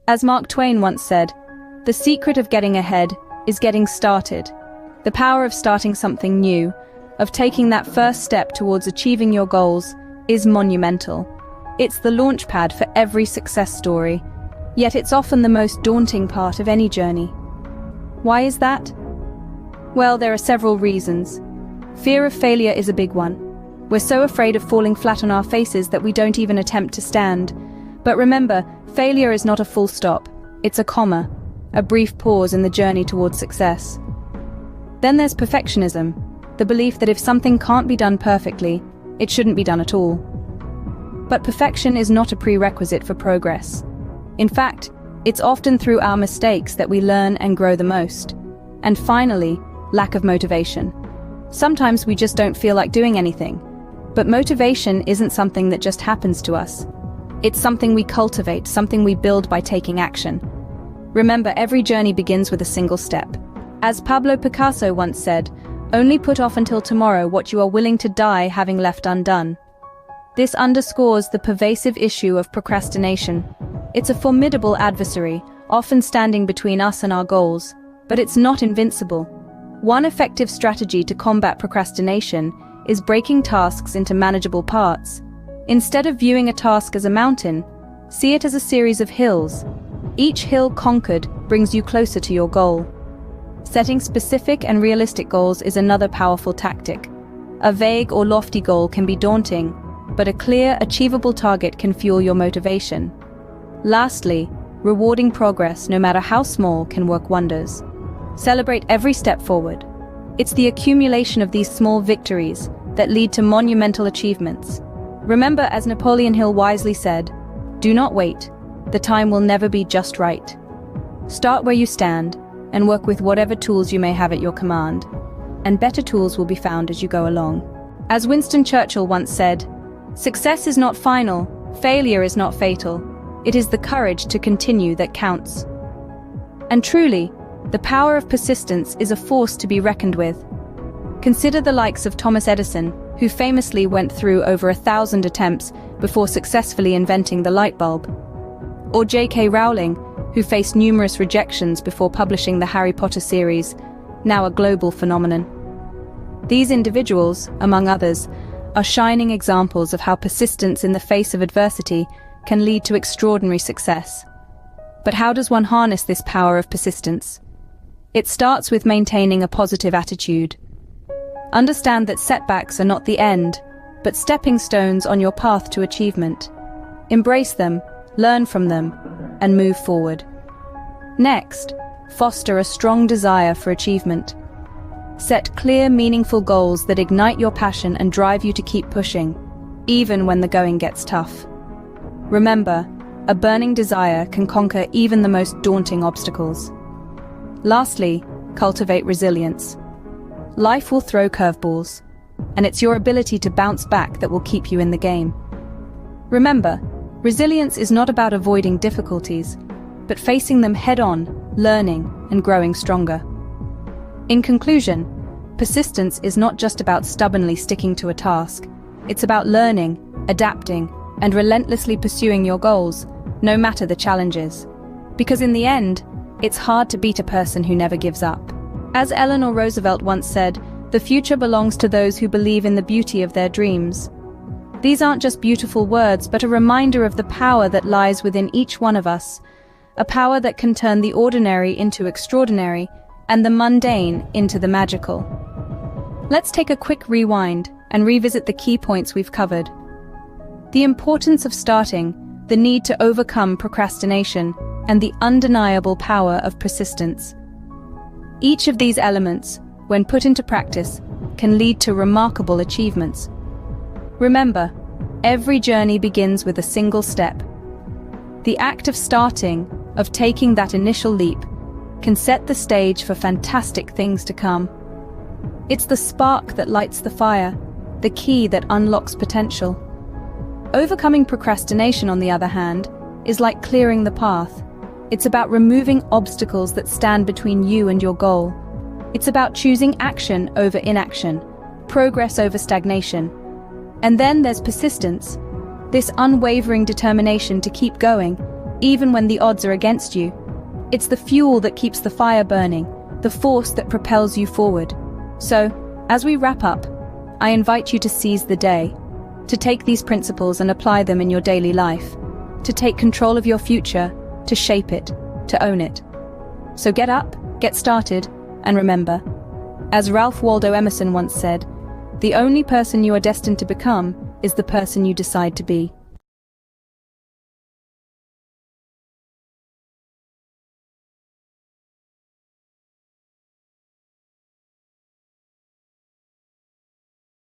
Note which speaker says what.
Speaker 1: As Mark Twain once said, "The secret of getting ahead is getting started." The power of starting something new, of taking that first step towards achieving your goals, is monumental. It's the launchpad for every success story, yet it's often the most daunting part of any journey. Why is that? Well, there are several reasons. Fear of failure is a big one. We're so afraid of falling flat on our faces that we don't even attempt to stand. But remember, failure is not a full stop. It's a comma, a brief pause in the journey towards success. Then there's perfectionism, the belief that if something can't be done perfectly, it shouldn't be done at all. But perfection is not a prerequisite for progress. In fact, it's often through our mistakes that we learn and grow the most. And finally, lack of motivation. Sometimes we just don't feel like doing anything. But motivation isn't something that just happens to us. It's something we cultivate, something we build by taking action. Remember, every journey begins with a single step. As Pablo Picasso once said, "Only put off until tomorrow what you are willing to die having left undone." This underscores the pervasive issue of procrastination. It's a formidable adversary, often standing between us and our goals, but it's not invincible. One effective strategy to combat procrastination is breaking tasks into manageable parts. Instead of viewing a task as a mountain, see it as a series of hills. Each hill conquered brings you closer to your goal. Setting specific and realistic goals is another powerful tactic. A vague or lofty goal can be daunting, but a clear, achievable target can fuel your motivation. Lastly, rewarding progress, no matter how small, can work wonders. Celebrate every step forward. It's the accumulation of these small victories that lead to monumental achievements. Remember, as Napoleon Hill wisely said, "Do not wait. The time will never be just right." Start where you stand and work with whatever tools you may have at your command. And better tools will be found as you go along. As Winston Churchill once said, "Success is not final, failure is not fatal. It is the courage to continue that counts." And truly, the power of persistence is a force to be reckoned with. Consider the likes of Thomas Edison, who famously went through over 1,000 attempts before successfully inventing the light bulb. Or J.K. Rowling, who faced numerous rejections before publishing the Harry Potter series, now a global phenomenon. These individuals, among others, are shining examples of how persistence in the face of adversity can lead to extraordinary success. But how does one harness this power of persistence? It starts with maintaining a positive attitude. Understand that setbacks are not the end, but stepping stones on your path to achievement. Embrace them, learn from them, and move forward. Next, foster a strong desire for achievement. Set clear, meaningful goals that ignite your passion and drive you to keep pushing, even when the going gets tough. Remember, a burning desire can conquer even the most daunting obstacles. Lastly, cultivate resilience. Life will throw curveballs, and it's your ability to bounce back that will keep you in the game. Remember, resilience is not about avoiding difficulties, but facing them head-on, learning, and growing stronger. In conclusion, persistence is not just about stubbornly sticking to a task. It's about learning, adapting, and relentlessly pursuing your goals, no matter the challenges. Because in the end, it's hard to beat a person who never gives up. As Eleanor Roosevelt once said, "The future belongs to those who believe in the beauty of their dreams." These aren't just beautiful words, but a reminder of the power that lies within each one of us, a power that can turn the ordinary into extraordinary, and the mundane into the magical. Let's take a quick rewind and revisit the key points we've covered. The importance of starting, the need to overcome procrastination, and the undeniable power of persistence. Each of these elements, when put into practice, can lead to remarkable achievements. Remember, every journey begins with a single step. The act of starting, of taking that initial leap, can set the stage for fantastic things to come. It's the spark that lights the fire, the key that unlocks potential. Overcoming procrastination, on the other hand, is like clearing the path. It's about removing obstacles that stand between you and your goal. It's about choosing action over inaction, progress over stagnation. And then there's persistence, this unwavering determination to keep going, even when the odds are against you. It's the fuel that keeps the fire burning, the force that propels you forward. So, as we wrap up, I invite you to seize the day, to take these principles and apply them in your daily life, to take control of your future, to shape it, to own it. So get up, get started, and remember, as Ralph Waldo Emerson once said, the only person you are destined to become is the person you decide to be.